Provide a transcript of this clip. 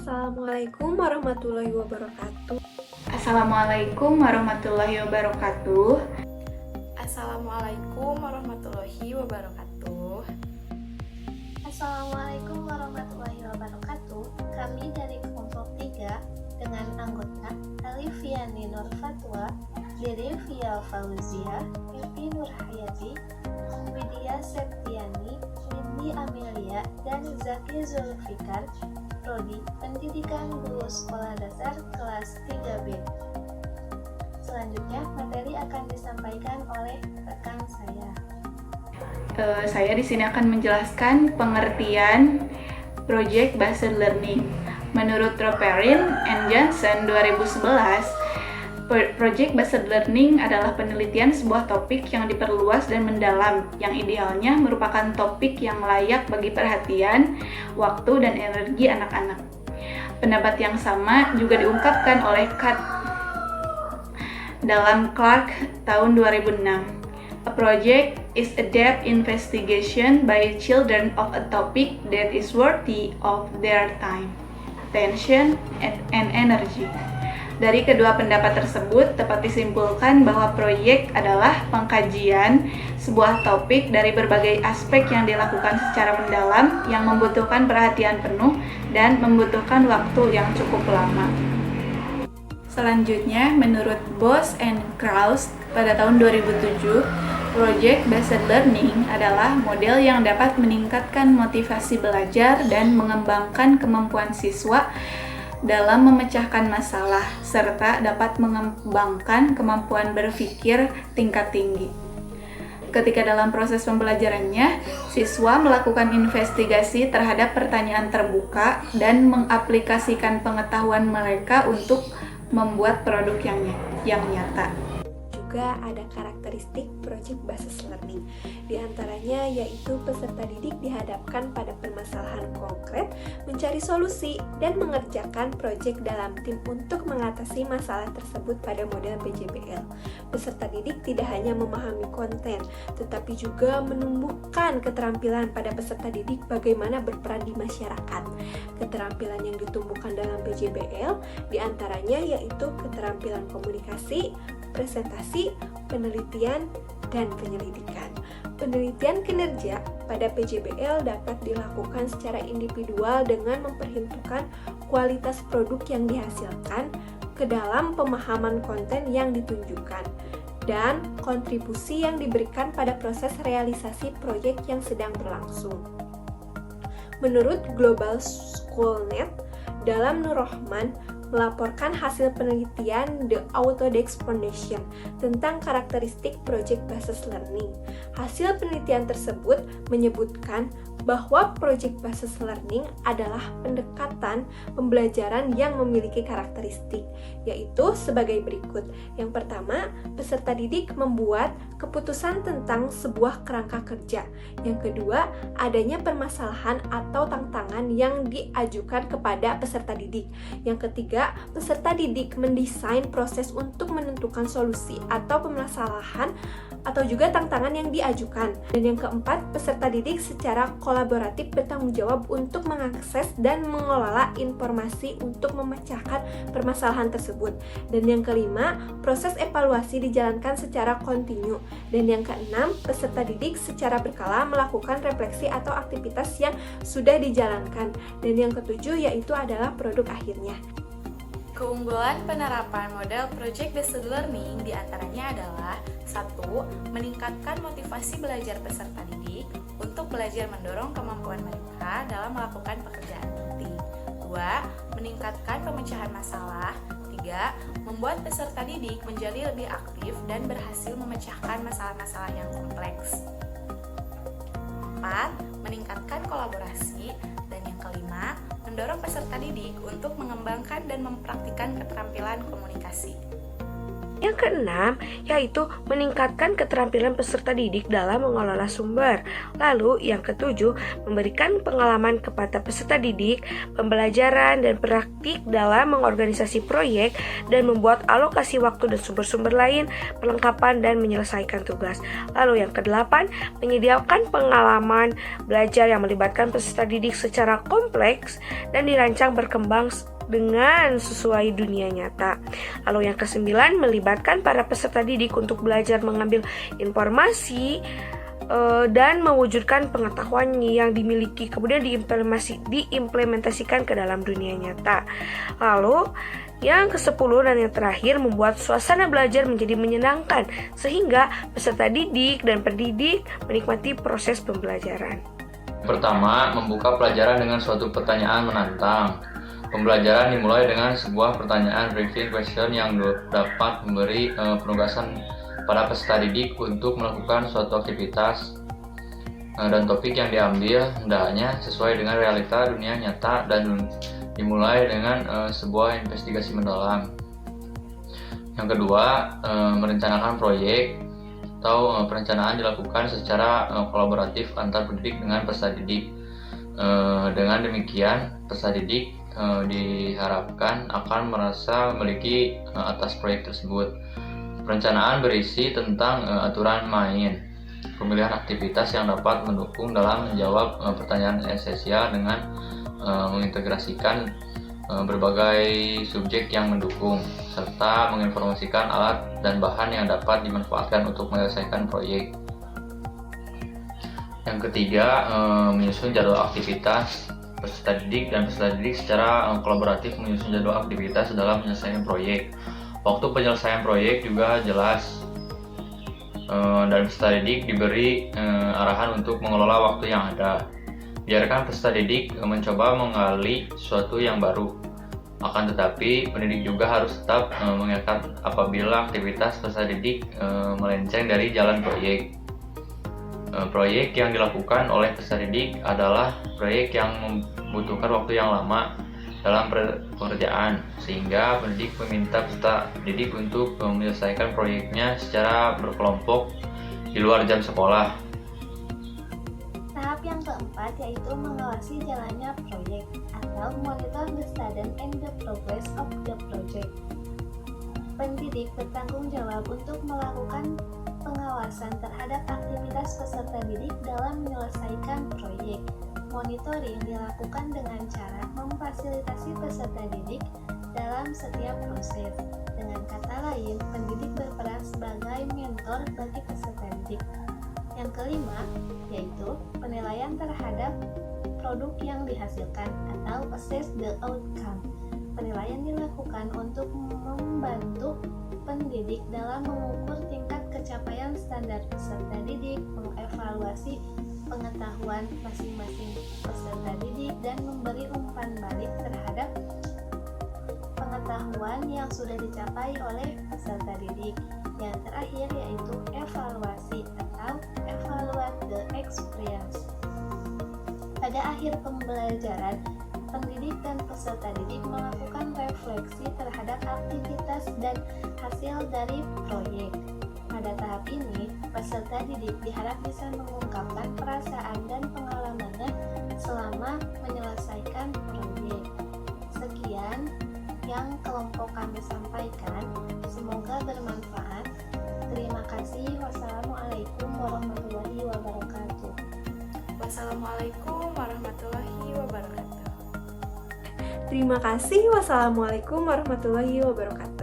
Assalamualaikum warahmatullahi wabarakatuh. Assalamualaikum warahmatullahi wabarakatuh. Assalamualaikum warahmatullahi wabarakatuh. Assalamualaikum warahmatullahi wabarakatuh. Kami dari kelompok 3 dengan anggota Alifiani Nur Fatwa, Dede Fia Fauzia, Evi Nurhayati, Widya Septiani, Windy Amelia, dan Zaki Zulfikar, Prodi Pendidikan Guru Sekolah Dasar kelas 3B. Selanjutnya, materi akan disampaikan oleh rekan saya. Saya di sini akan menjelaskan pengertian Project Based Learning. Menurut Troperin and Johnson 2011, Project Based Learning adalah penelitian sebuah topik yang diperluas dan mendalam, yang idealnya merupakan topik yang layak bagi perhatian, waktu, dan energi anak-anak. Pendapat yang sama juga diungkapkan oleh Kat dalam Clark tahun 2006. A project is a depth investigation by children of a topic that is worthy of their time, attention, and energy. Dari kedua pendapat tersebut, dapat disimpulkan bahwa proyek adalah pengkajian sebuah topik dari berbagai aspek yang dilakukan secara mendalam, yang membutuhkan perhatian penuh dan membutuhkan waktu yang cukup lama. Selanjutnya, menurut Boss and Krauss pada tahun 2007, Project Based Learning adalah model yang dapat meningkatkan motivasi belajar dan mengembangkan kemampuan siswa dalam memecahkan masalah, serta dapat mengembangkan kemampuan berpikir tingkat tinggi. Ketika dalam proses pembelajarannya, siswa melakukan investigasi terhadap pertanyaan terbuka dan mengaplikasikan pengetahuan mereka untuk membuat produk yang nyata. Juga ada karakteristik Project Based Learning. Di antaranya yaitu peserta didik dihadapkan pada permasalahan konkret, mencari solusi, dan mengerjakan proyek dalam tim untuk mengatasi masalah tersebut pada model PJBL. Peserta didik tidak hanya memahami konten, tetapi juga menumbuhkan keterampilan pada peserta didik bagaimana berperan di masyarakat. Keterampilan yang ditumbuhkan dalam PJBL diantaranya yaitu keterampilan komunikasi, presentasi, penelitian, dan penyelidikan. Penelitian kinerja pada PJBL dapat dilakukan secara individual dengan memperhitungkan kualitas produk yang dihasilkan ke dalam pemahaman konten yang ditunjukkan dan kontribusi yang diberikan pada proses realisasi proyek yang sedang berlangsung. Menurut Global Schoolnet, dalam Nur Rahman melaporkan hasil penelitian The Autodesk Foundation tentang karakteristik Project Based Learning. Hasil penelitian tersebut menyebutkan bahwa Project Based Learning adalah pendekatan pembelajaran yang memiliki karakteristik, yaitu sebagai berikut. Yang pertama, peserta didik membuat keputusan tentang sebuah kerangka kerja. Yang kedua, adanya permasalahan atau tantangan yang diajukan kepada peserta didik. Yang ketiga, peserta didik mendesain proses untuk menentukan solusi atau permasalahan atau juga tantangan yang diajukan. Dan yang keempat, peserta didik secara kolaboratif bertanggung jawab untuk mengakses dan mengelola informasi untuk memecahkan permasalahan tersebut. Dan yang kelima, proses evaluasi dijalankan secara kontinu. Dan yang keenam, peserta didik secara berkala melakukan refleksi atau aktivitas yang sudah dijalankan. Dan yang ketujuh yaitu adalah produk akhirnya. Keunggulan penerapan model Project Based Learning diantaranya adalah 1. Meningkatkan motivasi belajar peserta didik untuk belajar mendorong kemampuan mereka dalam melakukan pekerjaan inti. 2. Meningkatkan pemecahan masalah. 3. Membuat peserta didik menjadi lebih aktif dan berhasil memecahkan masalah-masalah yang kompleks. 4. Meningkatkan kolaborasi. Dan yang kelima, mendorong peserta didik untuk mengembangkan dan mempraktikkan keterampilan komunikasi. Yang keenam, yaitu meningkatkan keterampilan peserta didik dalam mengelola sumber. Lalu, yang ketujuh, memberikan pengalaman kepada peserta didik, pembelajaran dan praktik dalam mengorganisasi proyek dan membuat alokasi waktu dan sumber-sumber lain, perlengkapan dan menyelesaikan tugas. Lalu, yang kedelapan, menyediakan pengalaman belajar yang melibatkan peserta didik secara kompleks dan dirancang berkembang dengan sesuai dunia nyata. Lalu yang kesembilan, melibatkan para peserta didik untuk belajar mengambil informasi dan mewujudkan pengetahuan yang dimiliki, kemudian diimplementasikan ke dalam dunia nyata. Lalu yang ke-10 dan yang terakhir, membuat suasana belajar menjadi menyenangkan sehingga peserta didik dan pendidik menikmati proses pembelajaran. Pertama, membuka pelajaran dengan suatu pertanyaan menantang. Pembelajaran dimulai dengan sebuah pertanyaan briefing question yang dapat memberi penugasan pada peserta didik untuk melakukan suatu aktivitas dan topik yang diambil hendaknya sesuai dengan realita dunia nyata dan dimulai dengan sebuah investigasi mendalam. Yang kedua, merencanakan proyek atau perencanaan dilakukan secara kolaboratif antar pendidik dengan peserta didik. Dengan demikian, peserta didik diharapkan akan merasa memiliki atas proyek tersebut. Perencanaan berisi tentang aturan main, pemilihan aktivitas yang dapat mendukung dalam menjawab pertanyaan esensial dengan mengintegrasikan berbagai subjek yang mendukung, serta menginformasikan alat dan bahan yang dapat dimanfaatkan untuk menyelesaikan proyek. Yang ketiga, menyusun jadwal aktivitas. Peserta didik dan peserta didik secara kolaboratif menyusun jadwal aktivitas dalam menyelesaikan proyek. Waktu penyelesaian proyek juga jelas, dan peserta didik diberi arahan untuk mengelola waktu yang ada. Biarkan peserta didik mencoba menggali sesuatu yang baru. Akan tetapi, pendidik juga harus tetap mengingatkan apabila aktivitas peserta didik melenceng dari jalan proyek. Proyek yang dilakukan oleh peserta didik adalah proyek yang membutuhkan waktu yang lama dalam pekerjaan, sehingga pendidik meminta peserta didik untuk menyelesaikan proyeknya secara berkelompok di luar jam sekolah. Tahap yang keempat yaitu mengawasi jalannya proyek atau monitor the status and the progress of the project. Pendidik bertanggung jawab untuk melakukan pengawasan terhadap aktivitas peserta didik dalam menyelesaikan proyek. Monitoring dilakukan dengan cara memfasilitasi peserta didik dalam setiap proses. Dengan kata lain, pendidik berperan sebagai mentor bagi peserta didik. Yang kelima, yaitu penilaian terhadap produk yang dihasilkan atau assess the outcome. Penilaian dilakukan untuk membantu pendidik dalam mengukur tingkat kecapaian standar peserta didik, mengevaluasi pengetahuan masing-masing peserta didik, dan memberi umpan balik terhadap pengetahuan yang sudah dicapai oleh peserta didik. Yang terakhir yaitu evaluasi atau evaluate the experience. Pada akhir pembelajaran, pendidik dan peserta didik melakukan refleksi terhadap aktivitas dan hasil dari proyek. Pada tahap ini, peserta didik diharap bisa mengungkapkan perasaan dan pengalamannya selama menyelesaikan proyek. Sekian yang kelompok kami sampaikan, semoga bermanfaat. Terima kasih. Wassalamualaikum warahmatullahi wabarakatuh. Wassalamualaikum warahmatullahi wabarakatuh. Terima kasih. Wassalamualaikum warahmatullahi wabarakatuh.